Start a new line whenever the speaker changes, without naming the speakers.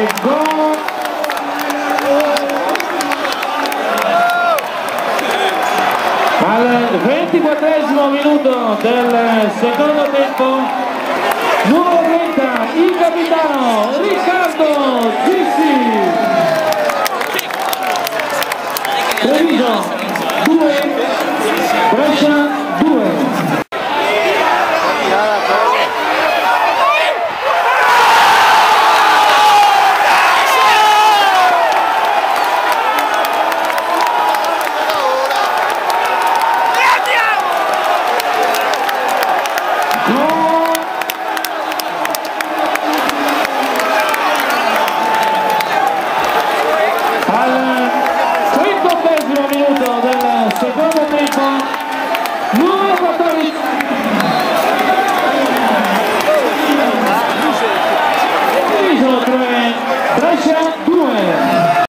e gol. Al 24esimo minuto del secondo tempo, numero 30, il capitano Riccardo Gissi. Treviso 2, Brescia 2. Al 38esimo minuto del secondo tempo, numero 14